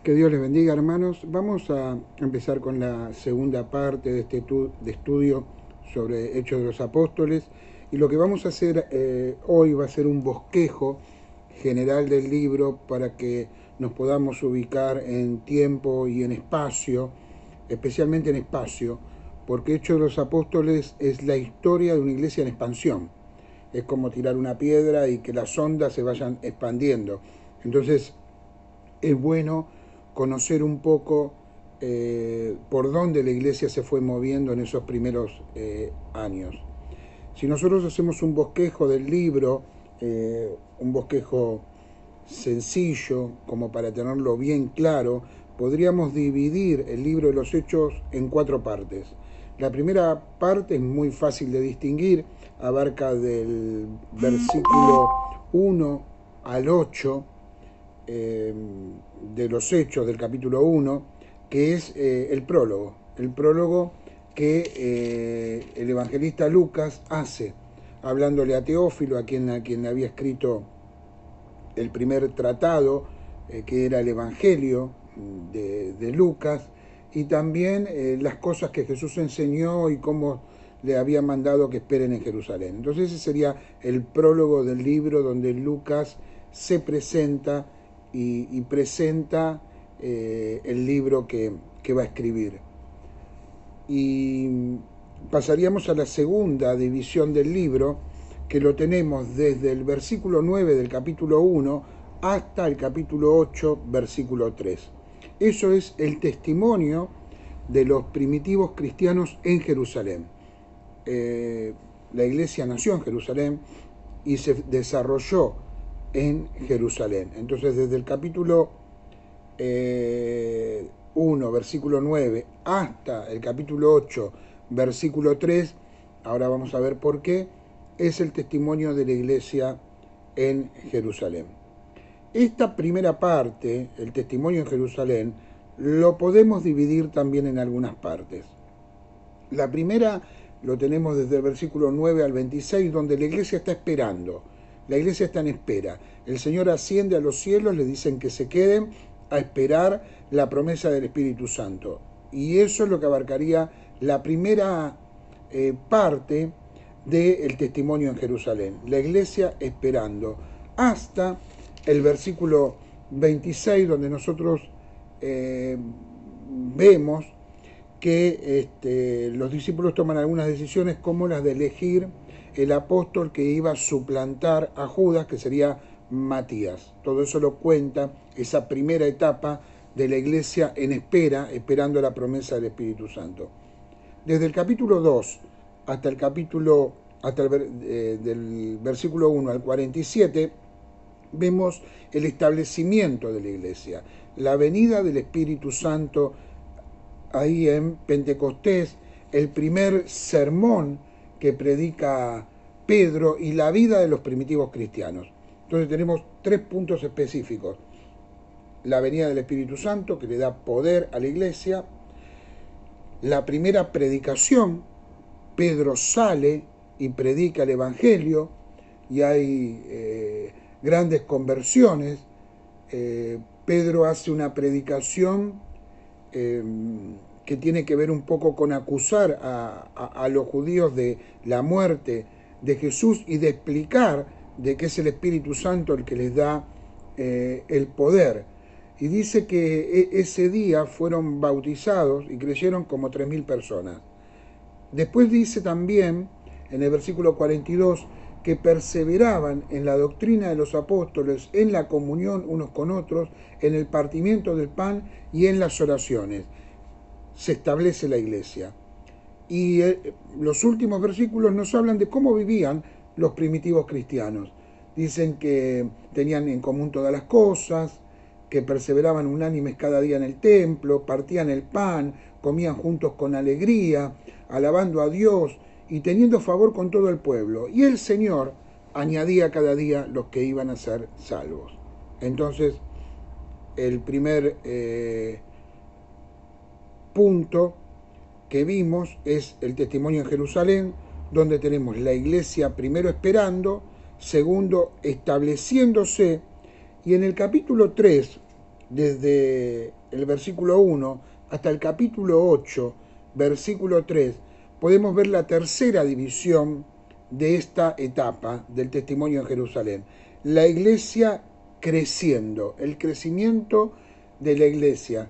Que Dios les bendiga, hermanos. Vamos a empezar con la segunda parte de este estudio sobre Hechos de los Apóstoles. Y lo que vamos a hacer hoy va a ser un bosquejo general del libro para que nos podamos ubicar en tiempo y en espacio, especialmente en espacio, porque Hechos de los Apóstoles es la historia de una iglesia en expansión. Es como tirar una piedra y que las ondas se vayan expandiendo. Entonces, es bueno conocer un poco por dónde la iglesia se fue moviendo en esos primeros años. Si nosotros hacemos un bosquejo del libro, un bosquejo sencillo, como para tenerlo bien claro, podríamos dividir el libro de los Hechos en 4 partes. La primera parte es muy fácil de distinguir, abarca del versículo 1 al 8 de los Hechos del capítulo 1, que es el prólogo que el evangelista Lucas hace, hablándole a Teófilo, a quien había escrito el primer tratado, que era el Evangelio de Lucas, y también las cosas que Jesús enseñó y cómo le había mandado que esperen en Jerusalén. Entonces ese sería el prólogo del libro, donde Lucas se presenta y presenta el libro que va a escribir. Y pasaríamos a la segunda división del libro, que lo tenemos desde el versículo 9 del capítulo 1 hasta el capítulo 8, versículo 3. Eso es el testimonio de los primitivos cristianos en Jerusalén. La iglesia nació en Jerusalén y se desarrolló en Jerusalén. Entonces, desde el capítulo 1, versículo 9, hasta el capítulo 8, versículo 3, ahora vamos a ver por qué, es el testimonio de la iglesia en Jerusalén. Esta primera parte, el testimonio en Jerusalén, lo podemos dividir también en algunas partes. La primera lo tenemos desde el versículo 9 al 26, donde la iglesia está esperando. La iglesia está en espera. El Señor asciende a los cielos, le dicen que se queden a esperar la promesa del Espíritu Santo. Y eso es lo que abarcaría la primera parte del testimonio en Jerusalén. La iglesia esperando hasta el versículo 26, donde nosotros vemos que los discípulos toman algunas decisiones, como las de elegir el apóstol que iba a suplantar a Judas, que sería Matías. Todo eso lo cuenta esa primera etapa de la iglesia en espera, esperando la promesa del Espíritu Santo. Desde el capítulo 2 hasta el del versículo 1 al 47, vemos el establecimiento de la iglesia, la venida del Espíritu Santo ahí en Pentecostés, el primer sermón que predica Pedro y la vida de los primitivos cristianos. Entonces tenemos 3 puntos específicos. La venida del Espíritu Santo, que le da poder a la iglesia. La primera predicación, Pedro sale y predica el Evangelio y hay grandes conversiones. Pedro hace una predicación que tiene que ver un poco con acusar a los judíos de la muerte de Jesús y de explicar de que es el Espíritu Santo el que les da el poder. Y dice que ese día fueron bautizados y creyeron como 3.000 personas. Después dice también, en el versículo 42, que perseveraban en la doctrina de los apóstoles, en la comunión unos con otros, en el partimiento del pan y en las oraciones. Se establece la iglesia. Y los últimos versículos nos hablan de cómo vivían los primitivos cristianos. Dicen que tenían en común todas las cosas, que perseveraban unánimes cada día en el templo, partían el pan, comían juntos con alegría, alabando a Dios y teniendo favor con todo el pueblo. Y el Señor añadía cada día los que iban a ser salvos. Entonces, el primer punto que vimos es el testimonio en Jerusalén, donde tenemos la iglesia primero esperando, segundo estableciéndose, y en el capítulo 3 desde el versículo 1 hasta el capítulo 8, versículo 3, podemos ver la tercera división de esta etapa del testimonio en Jerusalén. La iglesia creciendo, el crecimiento de la iglesia.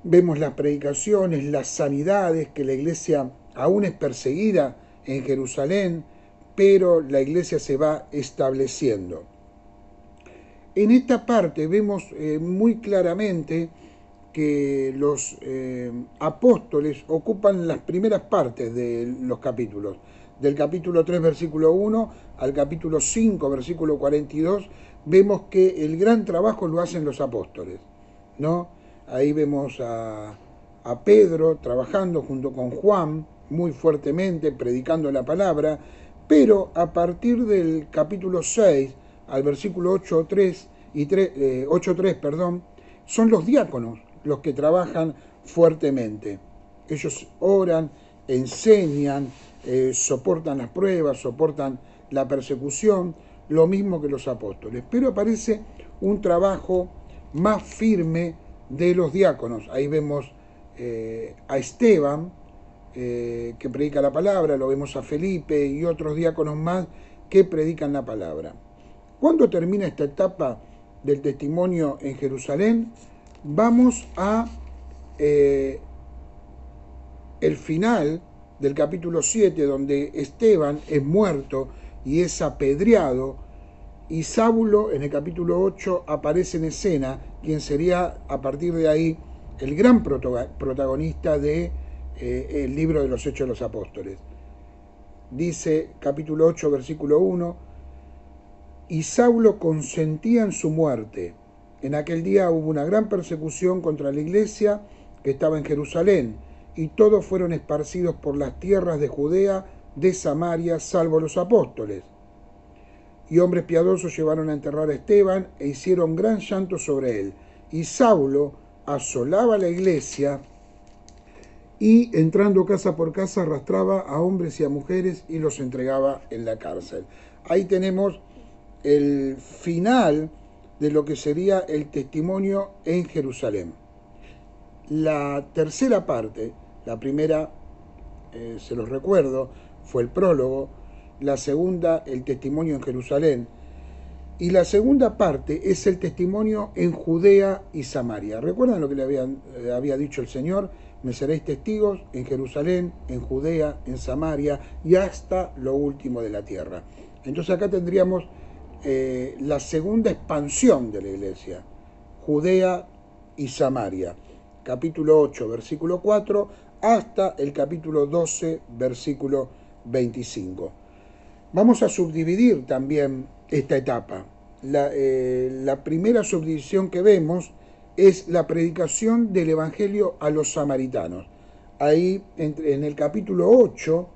Vemos las predicaciones, las sanidades, que la iglesia aún es perseguida en Jerusalén, pero la iglesia se va estableciendo. En esta parte vemos muy claramente que los apóstoles ocupan las primeras partes de los capítulos. Del capítulo 3, versículo 1 al capítulo 5, versículo 42, vemos que el gran trabajo lo hacen los apóstoles, ¿no? Ahí vemos a Pedro trabajando junto con Juan muy fuertemente, predicando la palabra, pero a partir del capítulo 6 al versículo 8.3, perdón, son los diáconos los que trabajan fuertemente. Ellos oran, enseñan, soportan las pruebas, soportan la persecución, lo mismo que los apóstoles. Pero aparece un trabajo más firme de los diáconos. Ahí vemos a Esteban, que predica la palabra, lo vemos a Felipe y otros diáconos más que predican la palabra. ¿Cuándo termina esta etapa del testimonio en Jerusalén? Vamos a el final del capítulo 7, donde Esteban es muerto y es apedreado, y Saulo en el capítulo 8 aparece en escena, quien sería a partir de ahí el gran protagonista de el libro de los Hechos de los Apóstoles. Dice capítulo 8, versículo 1, y Saulo consentía en su muerte. En aquel día hubo una gran persecución contra la iglesia que estaba en Jerusalén, y todos fueron esparcidos por las tierras de Judea, de Samaria, salvo los apóstoles. Y hombres piadosos llevaron a enterrar a Esteban e hicieron gran llanto sobre él. Y Saulo asolaba la iglesia y, entrando casa por casa, arrastraba a hombres y a mujeres y los entregaba en la cárcel. Ahí tenemos el final de lo que sería el testimonio en Jerusalén. La tercera parte, la primera, se los recuerdo, fue el prólogo, la segunda, el testimonio en Jerusalén, y la segunda parte es el testimonio en Judea y Samaria. ¿Recuerdan lo que le había dicho el Señor? Me seréis testigos en Jerusalén, en Judea, en Samaria y hasta lo último de la tierra. Entonces acá tendríamos la segunda expansión de la iglesia, Judea y Samaria, capítulo 8, versículo 4, hasta el capítulo 12, versículo 25. Vamos a subdividir también esta etapa. La primera subdivisión que vemos es la predicación del Evangelio a los samaritanos. Ahí, en el capítulo 8,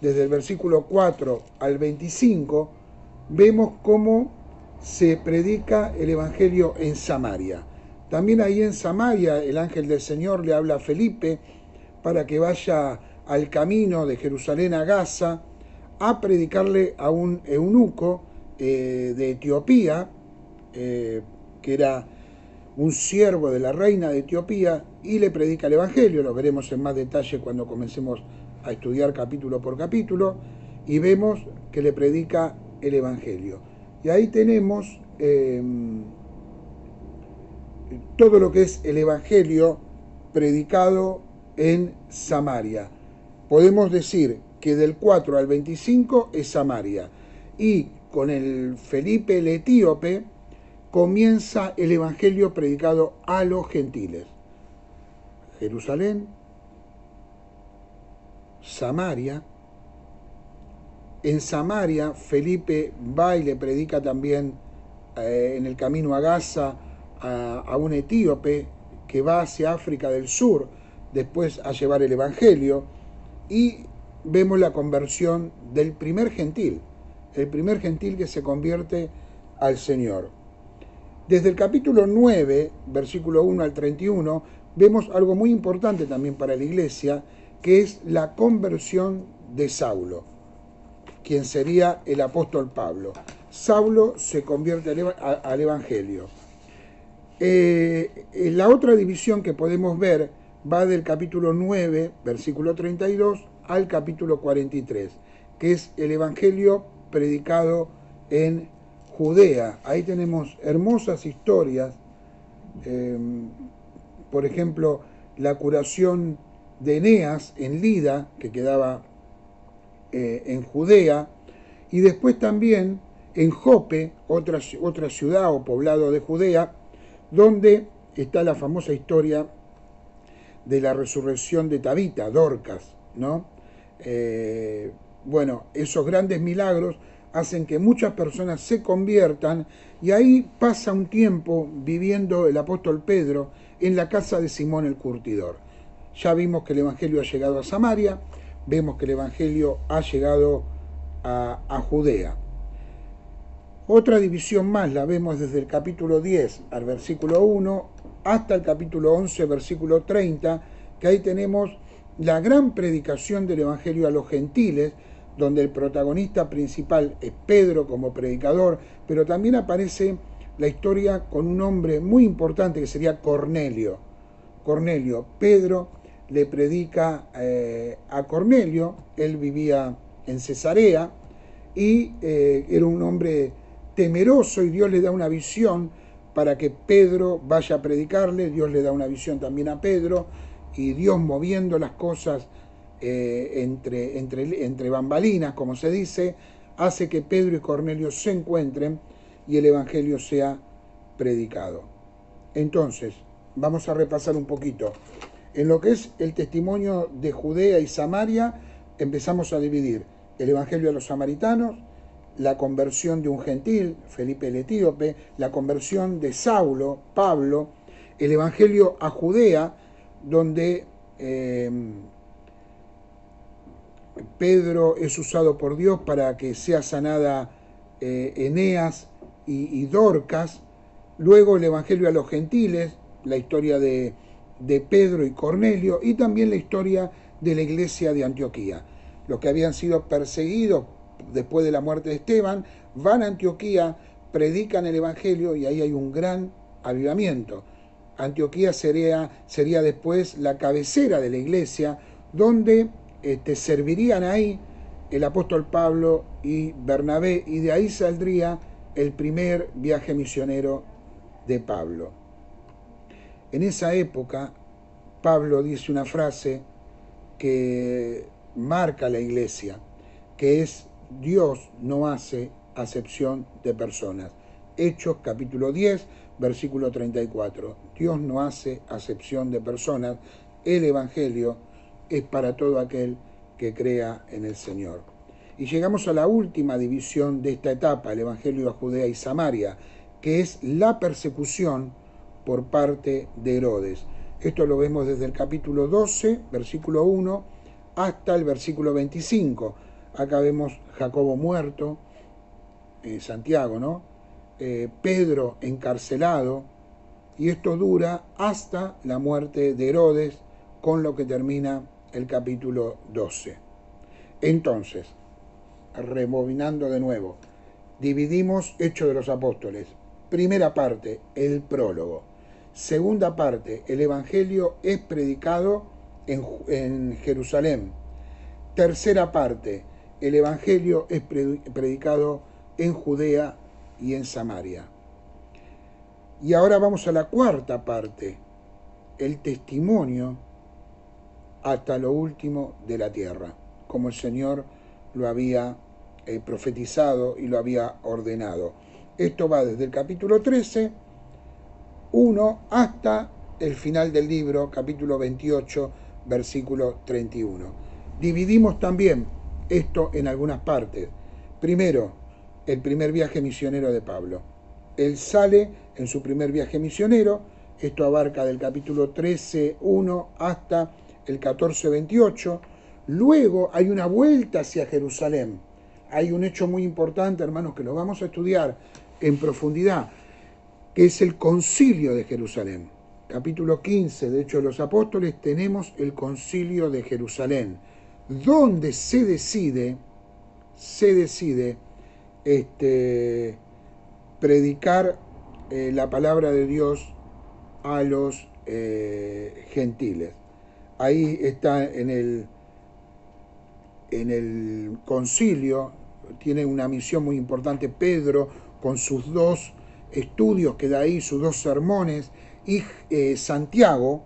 desde el versículo 4 al 25, vemos cómo se predica el Evangelio en Samaria. También ahí en Samaria el ángel del Señor le habla a Felipe para que vaya al camino de Jerusalén a Gaza a predicarle a un eunuco de Etiopía, que era un siervo de la reina de Etiopía, y le predica el Evangelio. Lo veremos en más detalle cuando comencemos a estudiar capítulo por capítulo, y vemos que le predica el Evangelio. Y ahí tenemos todo lo que es el Evangelio predicado en Samaria. Podemos decir que del 4 al 25 es Samaria, y con el Felipe el etíope comienza el Evangelio predicado a los gentiles. Jerusalén, Samaria. En Samaria Felipe va y le predica también en el camino a Gaza a un etíope que va hacia África del Sur después a llevar el Evangelio, y vemos la conversión del primer gentil, el primer gentil que se convierte al Señor. Desde el capítulo 9, versículo 1 al 31, vemos algo muy importante también para la iglesia, que es la conversión de Saulo, quien sería el apóstol Pablo. Saulo se convierte al Evangelio. La otra división que podemos ver va del capítulo 9, versículo 32, al capítulo 43, que es el Evangelio predicado en Judea. Ahí tenemos hermosas historias, eh, por ejemplo, la curación de Eneas en Lida, que quedaba en Judea, y después también en Jope, otra ciudad o poblado de Judea, donde está la famosa historia de la resurrección de Tabita, Dorcas, ¿no? Bueno, esos grandes milagros hacen que muchas personas se conviertan y ahí pasa un tiempo viviendo el apóstol Pedro en la casa de Simón el Curtidor. Ya vimos que el Evangelio ha llegado a Samaria, vemos que el Evangelio ha llegado a Judea. Otra división más la vemos desde el capítulo 10 al versículo 1 hasta el capítulo 11, versículo 30, que ahí tenemos la gran predicación del Evangelio a los gentiles, donde el protagonista principal es Pedro como predicador, pero también aparece la historia con un hombre muy importante que sería Cornelio. Cornelio, Pedro le predica a Cornelio, él vivía en Cesarea y era un hombre temeroso y Dios le da una visión para que Pedro vaya a predicarle, Dios le da una visión también a Pedro y Dios moviendo las cosas entre bambalinas, como se dice, hace que Pedro y Cornelio se encuentren y el Evangelio sea predicado. Entonces, vamos a repasar un poquito. En lo que es el testimonio de Judea y Samaria, empezamos a dividir el Evangelio a los samaritanos, la conversión de un gentil, Felipe el Etíope, la conversión de Saulo, Pablo, el Evangelio a Judea, donde Pedro es usado por Dios para que sea sanada Eneas y Dorcas, luego el Evangelio a los gentiles, la historia de Pedro y Cornelio, y también la historia de la iglesia de Antioquía. Los que habían sido perseguidos después de la muerte de Esteban van a Antioquía, predican el Evangelio y ahí hay un gran avivamiento. Antioquía sería después la cabecera de la iglesia, donde servirían ahí el apóstol Pablo y Bernabé, y de ahí saldría el primer viaje misionero de Pablo. En esa época, Pablo dice una frase que marca la iglesia, que es: Dios no hace acepción de personas. Hechos capítulo 10, versículo 34. Dios no hace acepción de personas. El Evangelio es para todo aquel que crea en el Señor. Y llegamos a la última división de esta etapa, el Evangelio a Judea y Samaria, que es la persecución por parte de Herodes. Esto lo vemos desde el capítulo 12, versículo 1, hasta el versículo 25. Acá vemos Jacobo muerto, Santiago, ¿no? Pedro encarcelado, y esto dura hasta la muerte de Herodes, con lo que termina el capítulo 12. Entonces, rebobinando de nuevo, dividimos Hechos de los Apóstoles. Primera parte, el prólogo. Segunda parte, el Evangelio es predicado en Jerusalén. Tercera parte, el Evangelio es predicado en Judea y en Samaria. Y ahora vamos a la cuarta parte, el testimonio hasta lo último de la tierra, como el Señor lo había profetizado y lo había ordenado. Esto va desde el capítulo 13, 1, hasta el final del libro, capítulo 28, versículo 31. Dividimos también esto en algunas partes. Primero, el primer viaje misionero de Pablo. Él sale en su primer viaje misionero, esto abarca del capítulo 13, 1 hasta el 14, 28. Luego hay una vuelta hacia Jerusalén. Hay un hecho muy importante, hermanos, que lo vamos a estudiar en profundidad, que es el concilio de Jerusalén. Capítulo 15 de Hechos de los Apóstoles tenemos el concilio de Jerusalén, donde se decide predicar la palabra de Dios a los gentiles. Ahí está en el concilio, tiene una misión muy importante Pedro con sus dos estudios que da ahí, sus dos sermones, y Santiago,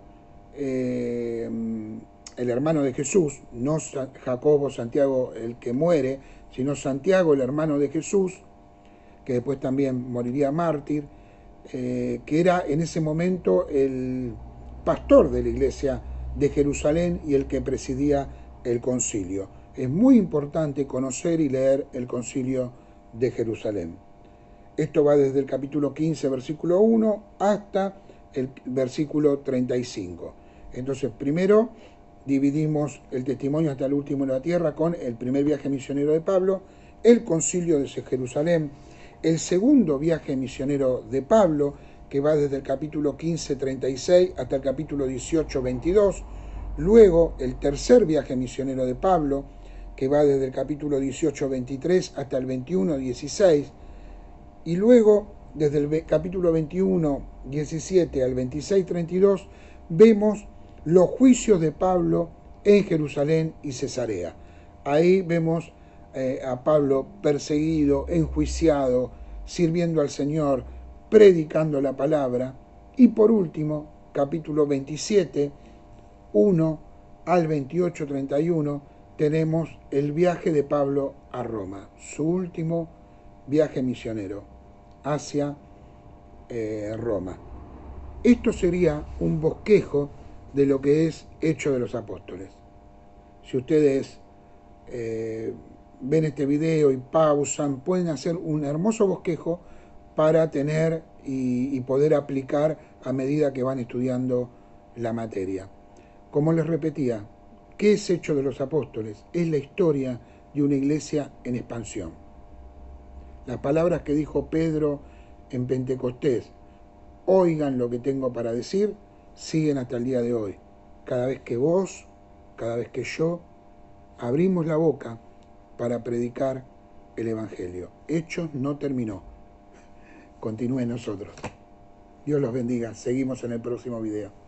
el hermano de Jesús, no Jacobo, Santiago el que muere, sino Santiago, el hermano de Jesús, que después también moriría mártir, que era en ese momento el pastor de la iglesia de Jerusalén y el que presidía el concilio. Es muy importante conocer y leer el concilio de Jerusalén. Esto va desde el capítulo 15, versículo 1, hasta el versículo 35. Entonces, primero dividimos el testimonio hasta el último de la tierra con el primer viaje misionero de Pablo, el concilio de Jerusalén, el segundo viaje misionero de Pablo, que va desde el capítulo 15, 36 hasta el capítulo 18, 22, luego el tercer viaje misionero de Pablo, que va desde el capítulo 18, 23 hasta el 21, 16, y luego desde el capítulo 21, 17 al 26, 32, vemos los juicios de Pablo en Jerusalén y Cesarea. Ahí vemos a Pablo perseguido, enjuiciado, sirviendo al Señor, predicando la palabra. Y por último, capítulo 27, 1 al 28, 31, tenemos el viaje de Pablo a Roma, su último viaje misionero hacia Roma. Esto sería un bosquejo de lo que es Hechos de los Apóstoles. Si ustedes ven este video y pausan, pueden hacer un hermoso bosquejo para tener y poder aplicar a medida que van estudiando la materia. Como les repetía, ¿qué es Hechos de los Apóstoles? Es la historia de una iglesia en expansión. Las palabras que dijo Pedro en Pentecostés, oigan lo que tengo para decir, siguen hasta el día de hoy. Cada vez que vos, cada vez que yo, abrimos la boca para predicar el Evangelio. Hechos no terminó. Continúen nosotros. Dios los bendiga. Seguimos en el próximo video.